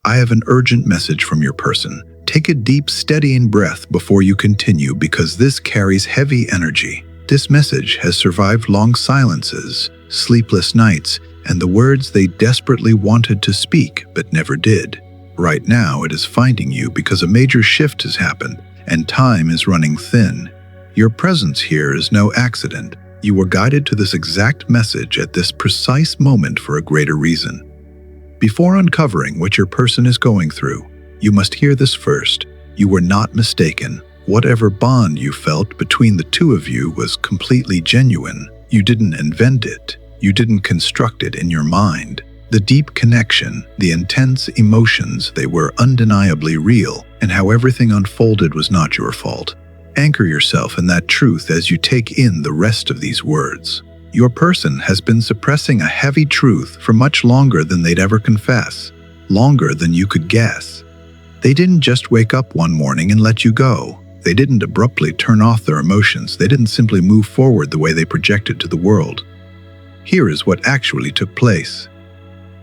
I have an urgent message from your person. Take a deep, steadying breath before you continue because this carries heavy energy. This message has survived long silences, sleepless nights, and the words they desperately wanted to speak but never did. Right now, it is finding you because a major shift has happened, and time is running thin. Your presence here is no accident. You were guided to this exact message at this precise moment for a greater reason. Before uncovering what your person is going through, you must hear this first. You were not mistaken. Whatever bond you felt between the two of you was completely genuine. You didn't invent it. You didn't construct it in your mind. The deep connection, the intense emotions, they were undeniably real, and how everything unfolded was not your fault. Anchor yourself in that truth as you take in the rest of these words. Your person has been suppressing a heavy truth for much longer than they'd ever confess, longer than you could guess. They didn't just wake up one morning and let you go. They didn't abruptly turn off their emotions. They didn't simply move forward the way they projected to the world. Here is what actually took place.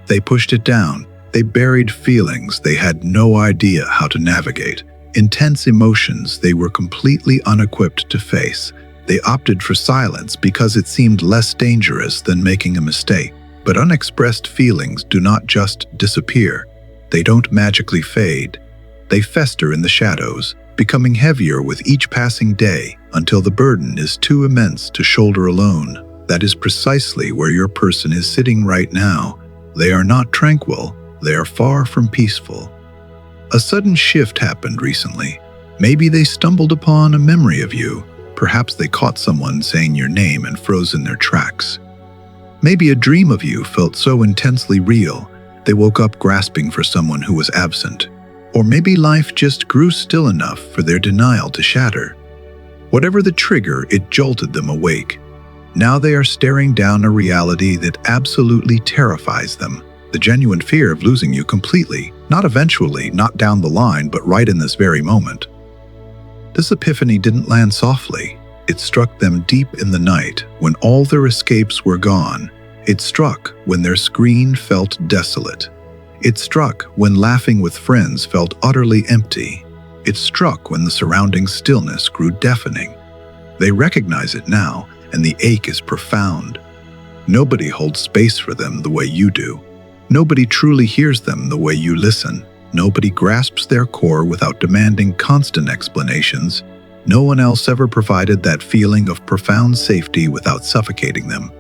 They pushed it down. They buried feelings they had no idea how to navigate. Intense emotions they were completely unequipped to face. They opted for silence because it seemed less dangerous than making a mistake. But unexpressed feelings do not just disappear. They don't magically fade. They fester in the shadows, becoming heavier with each passing day until the burden is too immense to shoulder alone. That is precisely where your person is sitting right now. They are not tranquil. They are far from peaceful. A sudden shift happened recently. Maybe they stumbled upon a memory of you. Perhaps they caught someone saying your name and froze in their tracks. Maybe a dream of you felt so intensely real, they woke up grasping for someone who was absent. Or maybe life just grew still enough for their denial to shatter. Whatever the trigger, it jolted them awake. Now they are staring down a reality that absolutely terrifies them. The genuine fear of losing you completely, not eventually, not down the line, but right in this very moment. This epiphany didn't land softly. It struck them deep in the night, when all their escapes were gone. It struck when their screen felt desolate. It struck when laughing with friends felt utterly empty. It struck when the surrounding stillness grew deafening. They recognize it now, and the ache is profound. Nobody holds space for them the way you do. Nobody truly hears them the way you listen. Nobody grasps their core without demanding constant explanations. No one else ever provided that feeling of profound safety without suffocating them.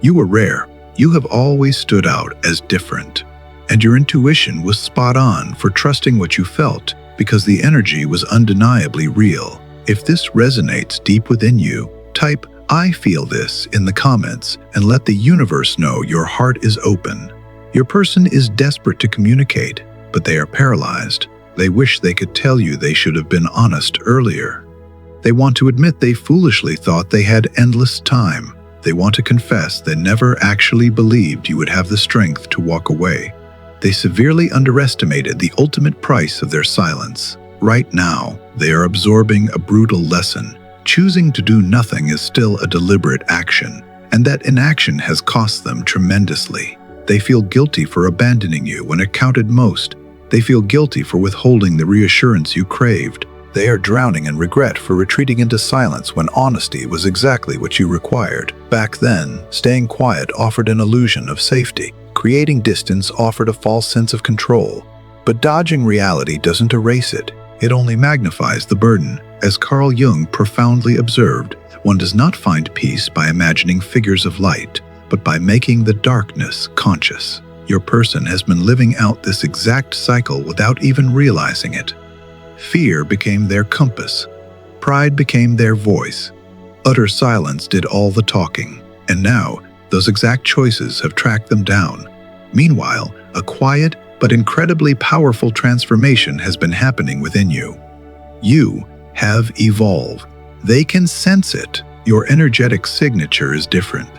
You were rare. You have always stood out as different. And your intuition was spot on for trusting what you felt because the energy was undeniably real. If this resonates deep within you, type "I feel this" in the comments and let the universe know your heart is open. Your person is desperate to communicate, but they are paralyzed. They wish they could tell you they should have been honest earlier. They want to admit they foolishly thought they had endless time. They want to confess they never actually believed you would have the strength to walk away. They severely underestimated the ultimate price of their silence. Right now, they are absorbing a brutal lesson. Choosing to do nothing is still a deliberate action, and that inaction has cost them tremendously. They feel guilty for abandoning you when it counted most. They feel guilty for withholding the reassurance you craved. They are drowning in regret for retreating into silence when honesty was exactly what you required. Back then, staying quiet offered an illusion of safety. Creating distance offered a false sense of control. But dodging reality doesn't erase it. It only magnifies the burden. As Carl Jung profoundly observed, one does not find peace by imagining figures of light, but by making the darkness conscious. Your person has been living out this exact cycle without even realizing it. Fear became their compass. Pride became their voice. Utter silence did all the talking. And now, those exact choices have tracked them down. Meanwhile, a quiet but incredibly powerful transformation has been happening within you. You have evolved. They can sense it. Your energetic signature is different.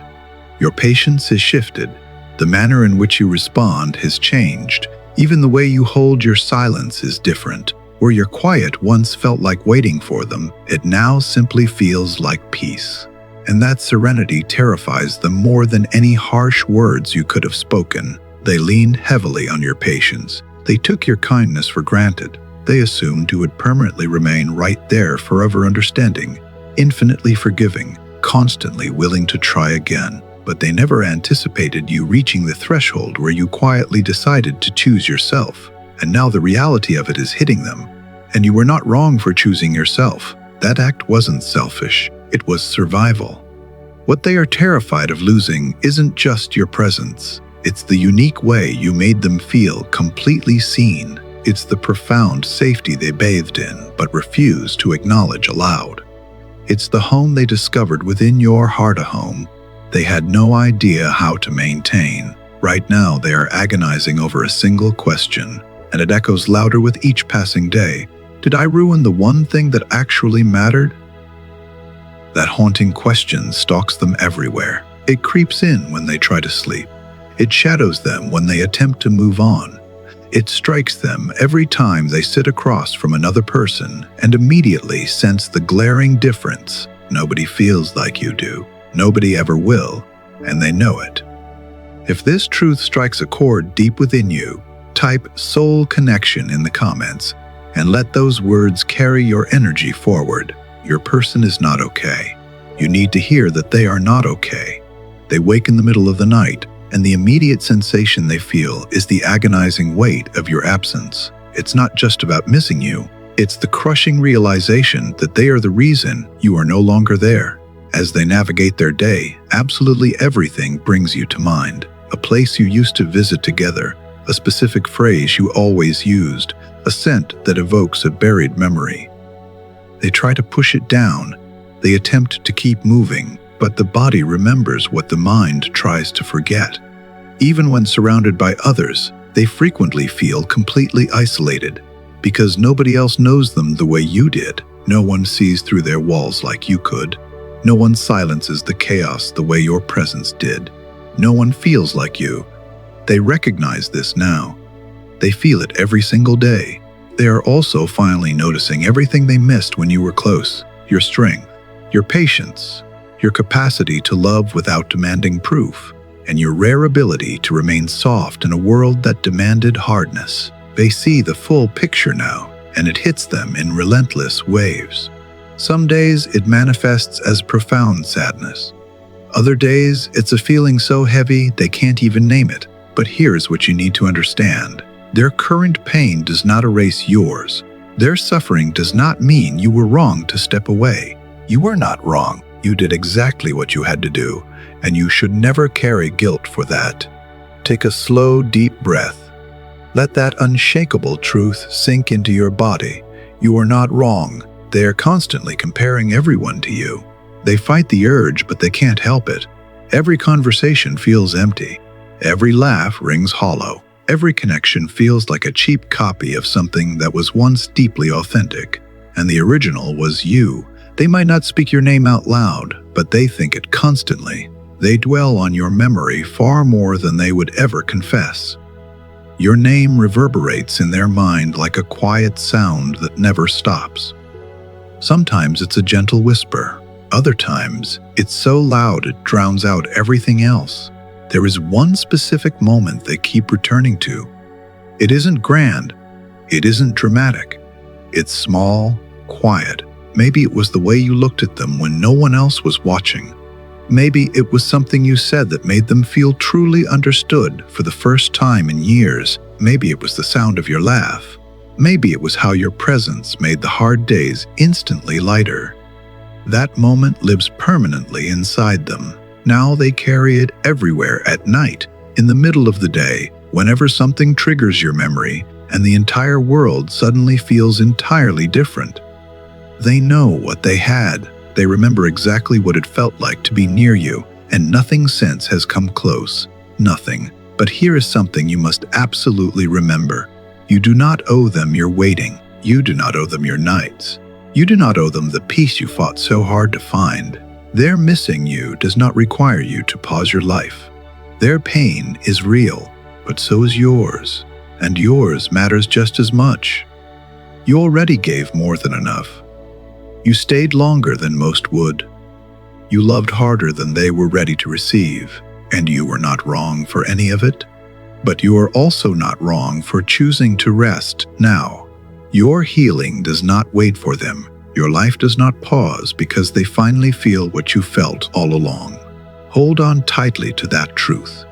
Your patience has shifted. The manner in which you respond has changed. Even the way you hold your silence is different. Where your quiet once felt like waiting for them, it now simply feels like peace. And that serenity terrifies them more than any harsh words you could have spoken. They lean heavily on your patience. They took your kindness for granted. They assumed you would permanently remain right there, forever understanding, infinitely forgiving, constantly willing to try again. But they never anticipated you reaching the threshold where you quietly decided to choose yourself. And now the reality of it is hitting them. And you were not wrong for choosing yourself. That act wasn't selfish. It was survival. What they are terrified of losing isn't just your presence. It's the unique way you made them feel completely seen. It's the profound safety they bathed in but refused to acknowledge aloud. It's the home they discovered within your heart, a home they had no idea how to maintain. Right now, they are agonizing over a single question, and it echoes louder with each passing day. Did I ruin the one thing that actually mattered? That haunting question stalks them everywhere. It creeps in when they try to sleep. It shadows them when they attempt to move on. It strikes them every time they sit across from another person and immediately sense the glaring difference. Nobody feels like you do. Nobody ever will, and they know it. If this truth strikes a chord deep within you, type soul connection in the comments and let those words carry your energy forward. Your person is not okay. You need to hear that they are not okay. They wake in the middle of the night, and the immediate sensation they feel is the agonizing weight of your absence. It's not just about missing you. It's the crushing realization that they are the reason you are no longer there. As they navigate their day, absolutely everything brings you to mind. A place you used to visit together, a specific phrase you always used, a scent that evokes a buried memory. They try to push it down. They attempt to keep moving, but the body remembers what the mind tries to forget. Even when surrounded by others, they frequently feel completely isolated because nobody else knows them the way you did. No one sees through their walls like you could. No one silences the chaos the way your presence did. No one feels like you. They recognize this now. They feel it every single day. They are also finally noticing everything they missed when you were close. Your strength, your patience, your capacity to love without demanding proof, and your rare ability to remain soft in a world that demanded hardness. They see the full picture now, and it hits them in relentless waves. Some days it manifests as profound sadness. Other days it's a feeling so heavy they can't even name it. But here's what you need to understand. Their current pain does not erase yours. Their suffering does not mean you were wrong to step away. You were not wrong. You did exactly what you had to do, and you should never carry guilt for that. Take a slow, deep breath. Let that unshakable truth sink into your body. You are not wrong. They are constantly comparing everyone to you. They fight the urge, but they can't help it. Every conversation feels empty. Every laugh rings hollow. Every connection feels like a cheap copy of something that was once deeply authentic. And the original was you. They might not speak your name out loud, but they think it constantly. They dwell on your memory far more than they would ever confess. Your name reverberates in their mind like a quiet sound that never stops. Sometimes it's a gentle whisper. Other times, it's so loud it drowns out everything else. There is one specific moment they keep returning to. It isn't grand. It isn't dramatic. It's small, quiet. Maybe it was the way you looked at them when no one else was watching. Maybe it was something you said that made them feel truly understood for the first time in years. Maybe it was the sound of your laugh. Maybe it was how your presence made the hard days instantly lighter. That moment lives permanently inside them. Now they carry it everywhere at night, in the middle of the day, whenever something triggers your memory and the entire world suddenly feels entirely different. They know what they had. They remember exactly what it felt like to be near you, and nothing since has come close. Nothing. But here is something you must absolutely remember. You do not owe them your waiting. You do not owe them your nights. You do not owe them the peace you fought so hard to find. Their missing you does not require you to pause your life. Their pain is real, but so is yours, and yours matters just as much. You already gave more than enough. You stayed longer than most would. You loved harder than they were ready to receive, and you were not wrong for any of it. But you are also not wrong for choosing to rest now. Your healing does not wait for them. Your life does not pause because they finally feel what you felt all along. Hold on tightly to that truth.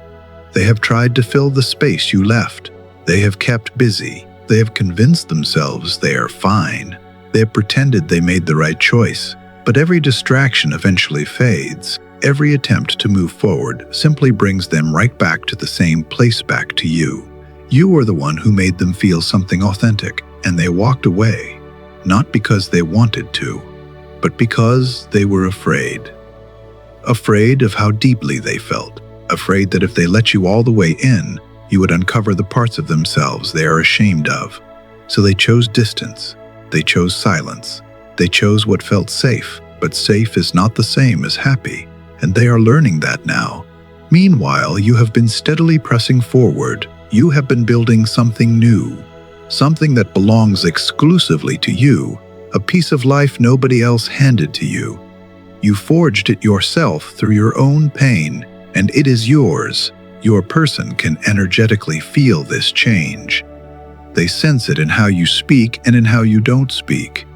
They have tried to fill the space you left. They have kept busy. They have convinced themselves they are fine. They have pretended they made the right choice. But every distraction eventually fades. Every attempt to move forward simply brings them right back to the same place, back to you. You were the one who made them feel something authentic, and they walked away, not because they wanted to, but because they were afraid. Afraid of how deeply they felt, afraid that if they let you all the way in, you would uncover the parts of themselves they are ashamed of. So they chose distance, they chose silence, they chose what felt safe, but safe is not the same as happy. And they are learning that now. Meanwhile, you have been steadily pressing forward. You have been building something new, something that belongs exclusively to you, a piece of life nobody else handed to you. You forged it yourself through your own pain, and it is yours. Your person can energetically feel this change. They sense it in how you speak and in how you don't speak.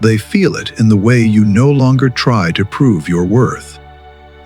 They feel it in the way you no longer try to prove your worth.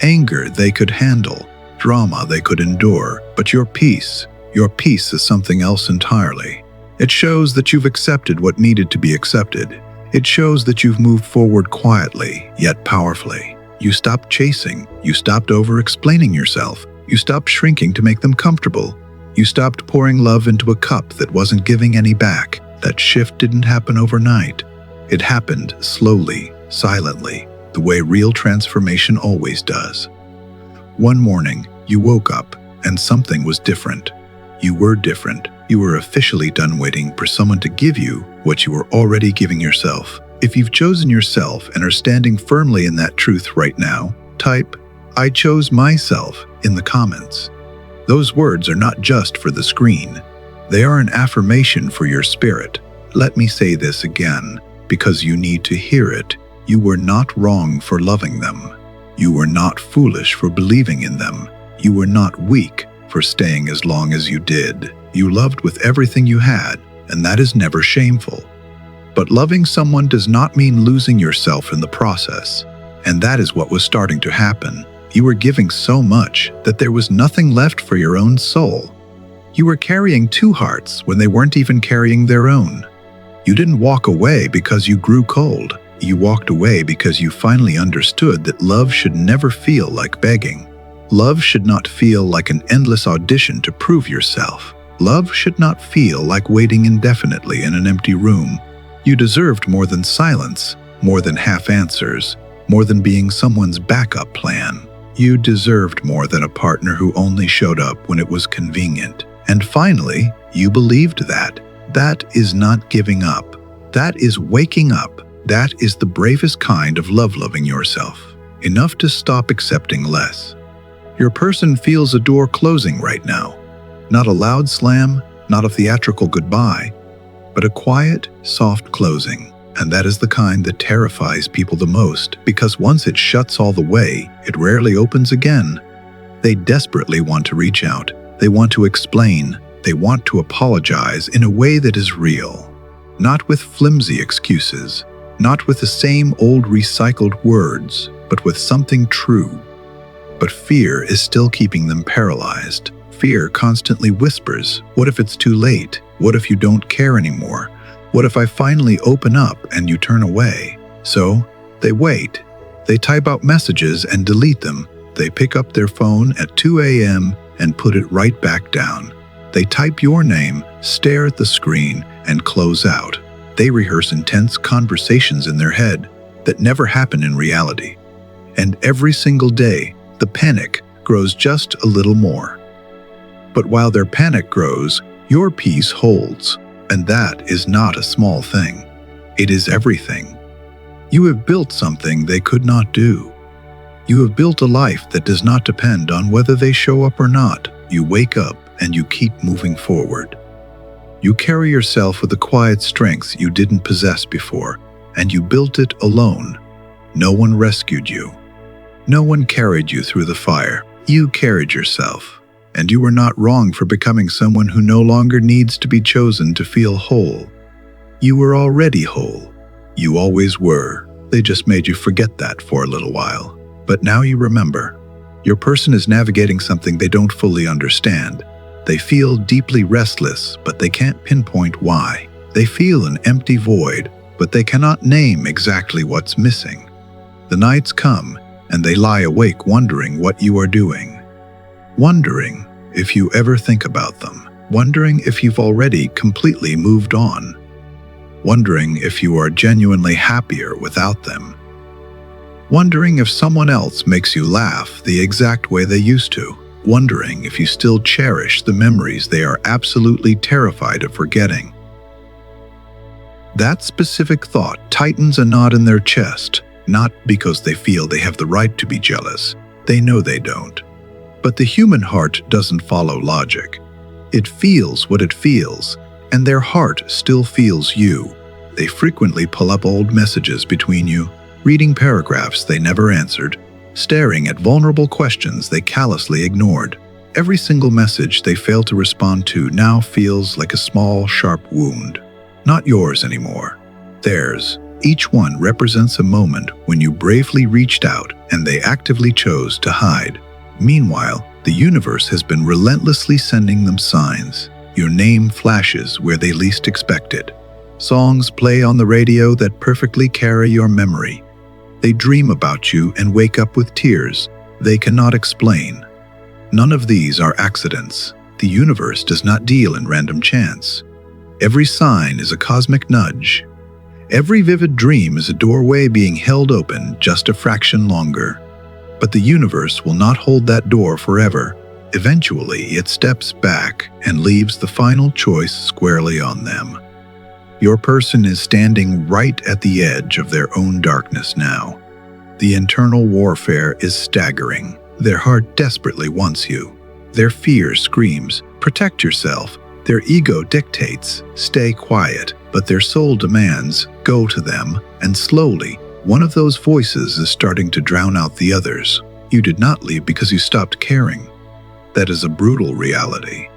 Anger they could handle, drama they could endure, but your peace is something else entirely. It shows that you've accepted what needed to be accepted. It shows that you've moved forward quietly, yet powerfully. You stopped chasing, you stopped over-explaining yourself, you stopped shrinking to make them comfortable. You stopped pouring love into a cup that wasn't giving any back. That shift didn't happen overnight. It happened slowly, silently, the way real transformation always does. One morning, you woke up, and something was different. You were different. You were officially done waiting for someone to give you what you were already giving yourself. If you've chosen yourself and are standing firmly in that truth right now, type, "I chose myself" in the comments. Those words are not just for the screen. They are an affirmation for your spirit. Let me say this again, because you need to hear it. You were not wrong for loving them. You were not foolish for believing in them. You were not weak for staying as long as you did. You loved with everything you had, and that is never shameful. But loving someone does not mean losing yourself in the process. And that is what was starting to happen. You were giving so much that there was nothing left for your own soul. You were carrying two hearts when they weren't even carrying their own. You didn't walk away because you grew cold. You walked away because you finally understood that love should never feel like begging. Love should not feel like an endless audition to prove yourself. Love should not feel like waiting indefinitely in an empty room. You deserved more than silence, more than half answers, more than being someone's backup plan. You deserved more than a partner who only showed up when it was convenient. And finally, you believed that. That is not giving up. That is waking up. That is the bravest kind of loving yourself. Enough to stop accepting less. Your person feels a door closing right now. Not a loud slam, not a theatrical goodbye, but a quiet, soft closing. And that is the kind that terrifies people the most, because once it shuts all the way, it rarely opens again. They desperately want to reach out. They want to explain. They want to apologize in a way that is real. Not with flimsy excuses. Not with the same old recycled words, but with something true. But fear is still keeping them paralyzed. Fear constantly whispers, what if it's too late? What if you don't care anymore? What if I finally open up and you turn away? So, they wait. They type out messages and delete them. They pick up their phone at 2 a.m. and put it right back down. They type your name, stare at the screen, and close out. They rehearse intense conversations in their head that never happen in reality. And every single day, the panic grows just a little more. But while their panic grows, your peace holds. And that is not a small thing. It is everything. You have built something they could not do. You have built a life that does not depend on whether they show up or not. You wake up and you keep moving forward. You carry yourself with a quiet strength you didn't possess before, and you built it alone. No one rescued you. No one carried you through the fire. You carried yourself. And you were not wrong for becoming someone who no longer needs to be chosen to feel whole. You were already whole. You always were. They just made you forget that for a little while. But now you remember. Your person is navigating something they don't fully understand. They feel deeply restless, but they can't pinpoint why. They feel an empty void, but they cannot name exactly what's missing. The nights come, and they lie awake wondering what you are doing. Wondering if you ever think about them. Wondering if you've already completely moved on. Wondering if you are genuinely happier without them. Wondering if someone else makes you laugh the exact way they used to. Wondering if you still cherish the memories they are absolutely terrified of forgetting. That specific thought tightens a knot in their chest, not because they feel they have the right to be jealous. They know they don't. But the human heart doesn't follow logic. It feels what it feels, and their heart still feels you. They frequently pull up old messages between you, reading paragraphs they never answered, staring at vulnerable questions they callously ignored. Every single message they fail to respond to now feels like a small, sharp wound. Not yours anymore. Theirs. Each one represents a moment when you bravely reached out and they actively chose to hide. Meanwhile, the universe has been relentlessly sending them signs. Your name flashes where they least expect it. Songs play on the radio that perfectly carry your memory. They dream about you and wake up with tears they cannot explain. None of these are accidents. The universe does not deal in random chance. Every sign is a cosmic nudge. Every vivid dream is a doorway being held open just a fraction longer. But the universe will not hold that door forever. Eventually, it steps back and leaves the final choice squarely on them. Your person is standing right at the edge of their own darkness now. The internal warfare is staggering. Their heart desperately wants you. Their fear screams, "Protect yourself." Their ego dictates, "Stay quiet." But their soul demands, "Go to them." And slowly, one of those voices is starting to drown out the others. You did not leave because you stopped caring. That is a brutal reality.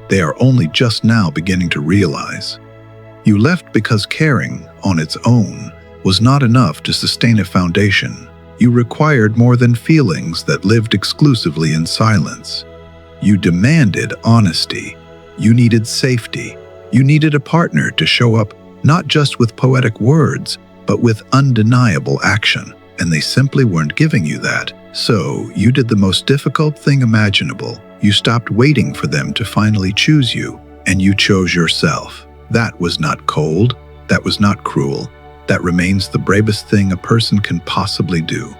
They are only just now beginning to realize. You left because caring, on its own, was not enough to sustain a foundation. You required more than feelings that lived exclusively in silence. You demanded honesty. You needed safety. You needed a partner to show up not just with poetic words, but with undeniable action. And they simply weren't giving you that. So you did the most difficult thing imaginable. You stopped waiting for them to finally choose you, and you chose yourself. That was not cold. That was not cruel. That remains the bravest thing a person can possibly do.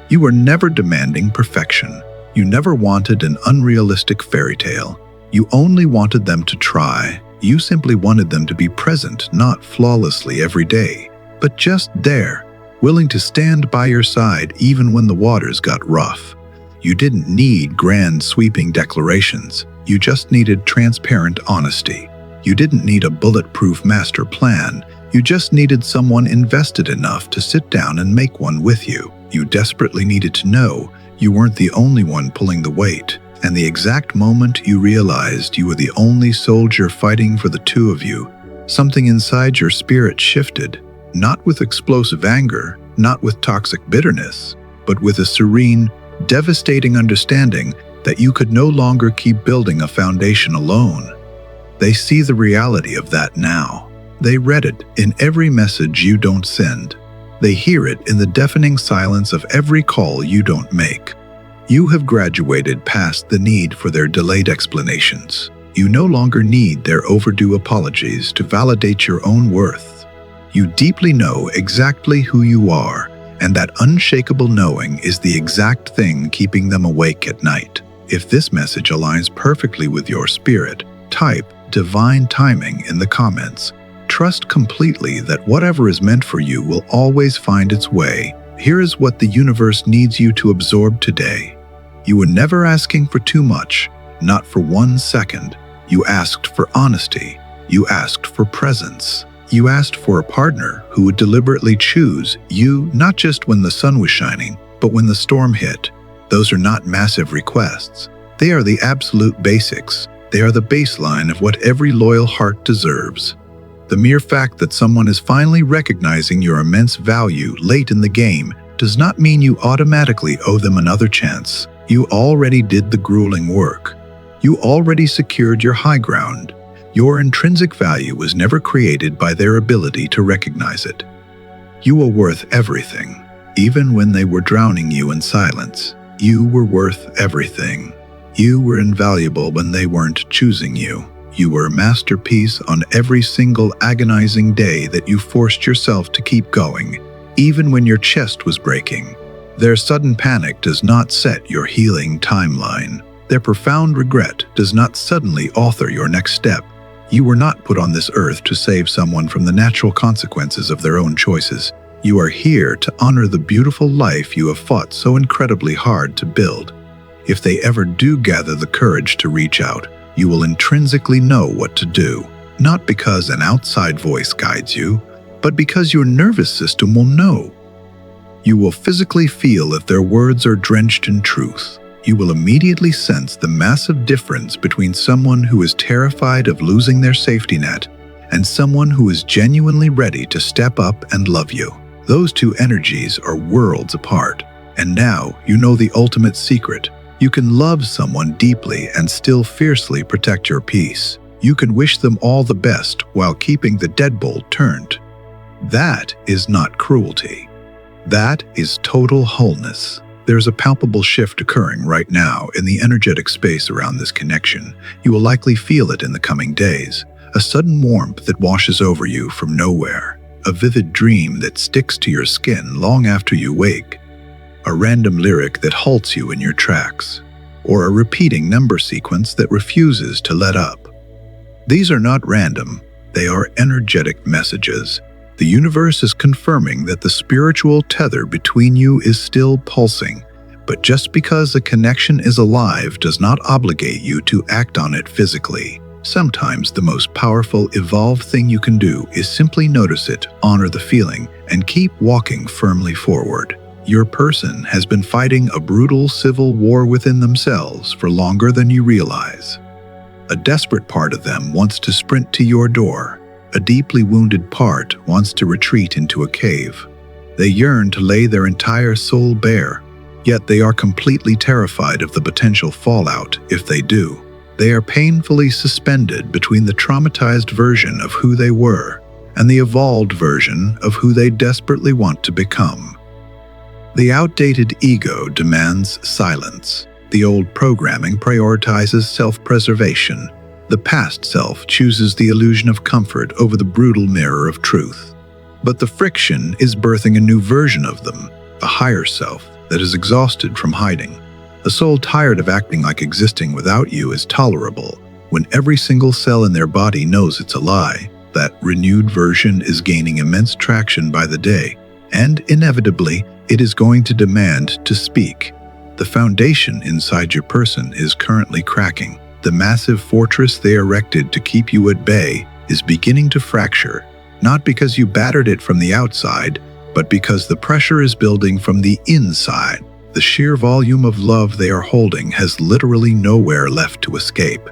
You were never demanding perfection. You never wanted an unrealistic fairy tale. You only wanted them to try. You simply wanted them to be present, not flawlessly every day, but just there, willing to stand by your side even when the waters got rough. You didn't need grand sweeping declarations. You just needed transparent honesty. You didn't need a bulletproof master plan. You just needed someone invested enough to sit down and make one with you. You desperately needed to know you weren't the only one pulling the weight. And the exact moment you realized you were the only soldier fighting for the two of you, something inside your spirit shifted, not with explosive anger, not with toxic bitterness, but with a serene, devastating understanding that you could no longer keep building a foundation alone. They see the reality of that now. They read it in every message you don't send. They hear it in the deafening silence of every call you don't make. You have graduated past the need for their delayed explanations. You no longer need their overdue apologies to validate your own worth. You deeply know exactly who you are, and that unshakable knowing is the exact thing keeping them awake at night. If this message aligns perfectly with your spirit, type "divine timing" in the comments. Trust completely that whatever is meant for you will always find its way. Here is what the universe needs you to absorb today. You were never asking for too much, not for 1 second. You asked for honesty. You asked for presence. You asked for a partner who would deliberately choose you not just when the sun was shining, but when the storm hit. Those are not massive requests. They are the absolute basics. They are the baseline of what every loyal heart deserves. The mere fact that someone is finally recognizing your immense value late in the game does not mean you automatically owe them another chance. You already did the grueling work. You already secured your high ground. Your intrinsic value was never created by their ability to recognize it. You are worth everything. Even when they were drowning you in silence, you were worth everything. You were invaluable when they weren't choosing you. You were a masterpiece on every single agonizing day that you forced yourself to keep going, even when your chest was breaking. Their sudden panic does not set your healing timeline. Their profound regret does not suddenly author your next step. You were not put on this earth to save someone from the natural consequences of their own choices. You are here to honor the beautiful life you have fought so incredibly hard to build. If they ever do gather the courage to reach out, you will intrinsically know what to do, not because an outside voice guides you, but because your nervous system will know. You will physically feel if their words are drenched in truth. You will immediately sense the massive difference between someone who is terrified of losing their safety net and someone who is genuinely ready to step up and love you. Those two energies are worlds apart. And now you know the ultimate secret. You can love someone deeply and still fiercely protect your peace. You can wish them all the best while keeping the deadbolt turned. That is not cruelty. That is total wholeness. There's a palpable shift occurring right now in the energetic space around this connection. You will likely feel it in the coming days. A sudden warmth that washes over you from nowhere. A vivid dream that sticks to your skin long after you wake. A random lyric that halts you in your tracks. Or a repeating number sequence that refuses to let up. These are not random. They are energetic messages. The universe is confirming that the spiritual tether between you is still pulsing, but just because a connection is alive does not obligate you to act on it physically. Sometimes the most powerful, evolved thing you can do is simply notice it, honor the feeling, and keep walking firmly forward. Your person has been fighting a brutal civil war within themselves for longer than you realize. A desperate part of them wants to sprint to your door. A deeply wounded part wants to retreat into a cave. They yearn to lay their entire soul bare, yet they are completely terrified of the potential fallout if they do. They are painfully suspended between the traumatized version of who they were and the evolved version of who they desperately want to become. The outdated ego demands silence. The old programming prioritizes self-preservation. The past self chooses the illusion of comfort over the brutal mirror of truth. But the friction is birthing a new version of them, a higher self that is exhausted from hiding. A soul tired of acting like existing without you is tolerable. When every single cell in their body knows it's a lie, that renewed version is gaining immense traction by the day, and inevitably, it is going to demand to speak. The foundation inside your person is currently cracking. The massive fortress they erected to keep you at bay is beginning to fracture, not because you battered it from the outside, but because the pressure is building from the inside. The sheer volume of love they are holding has literally nowhere left to escape.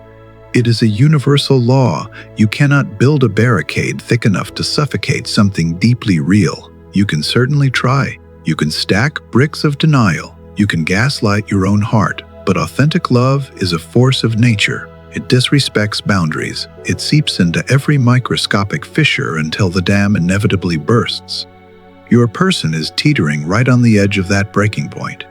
It is a universal law. You cannot build a barricade thick enough to suffocate something deeply real. You can certainly try. You can stack bricks of denial. You can gaslight your own heart. But authentic love is a force of nature. It disrespects boundaries. It seeps into every microscopic fissure until the dam inevitably bursts. Your person is teetering right on the edge of that breaking point.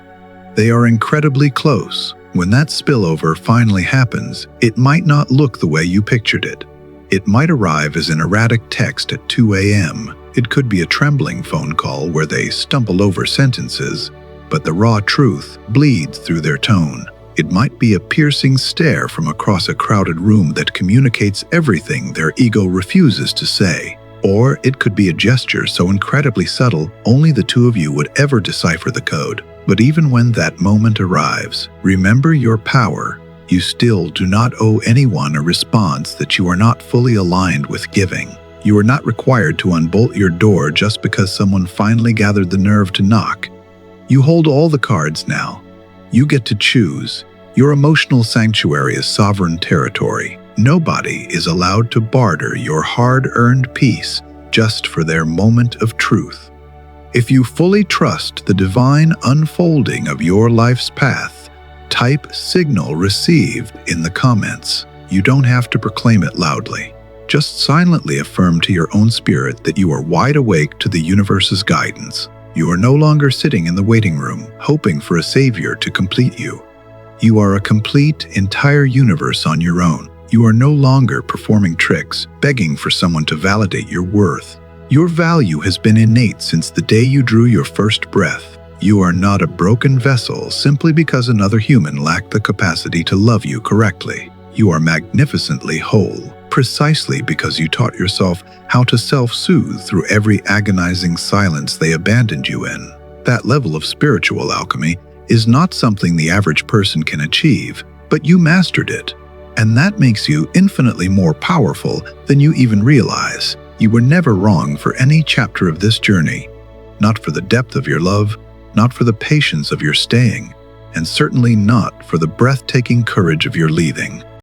They are incredibly close. When that spillover finally happens, it might not look the way you pictured it. It might arrive as an erratic text at 2 a.m. It could be a trembling phone call where they stumble over sentences, but the raw truth bleeds through their tone. It might be a piercing stare from across a crowded room that communicates everything their ego refuses to say. Or it could be a gesture so incredibly subtle, only the two of you would ever decipher the code. But even when that moment arrives, remember your power. You still do not owe anyone a response that you are not fully aligned with giving. You are not required to unbolt your door just because someone finally gathered the nerve to knock. You hold all the cards now. You get to choose. Your emotional sanctuary is sovereign territory. Nobody is allowed to barter your hard-earned peace just for their moment of truth. If you fully trust the divine unfolding of your life's path, type signal received in the comments. You don't have to proclaim it loudly. Just silently affirm to your own spirit that you are wide awake to the universe's guidance. You are no longer sitting in the waiting room, hoping for a savior to complete you. You are a complete, entire universe on your own. You are no longer performing tricks, begging for someone to validate your worth. Your value has been innate since the day you drew your first breath. You are not a broken vessel simply because another human lacked the capacity to love you correctly. You are magnificently whole, precisely because you taught yourself how to self-soothe through every agonizing silence they abandoned you in. That level of spiritual alchemy is not something the average person can achieve, but you mastered it. And that makes you infinitely more powerful than you even realize. You were never wrong for any chapter of this journey. Not for the depth of your love, not for the patience of your staying, and certainly not for the breathtaking courage of your leaving.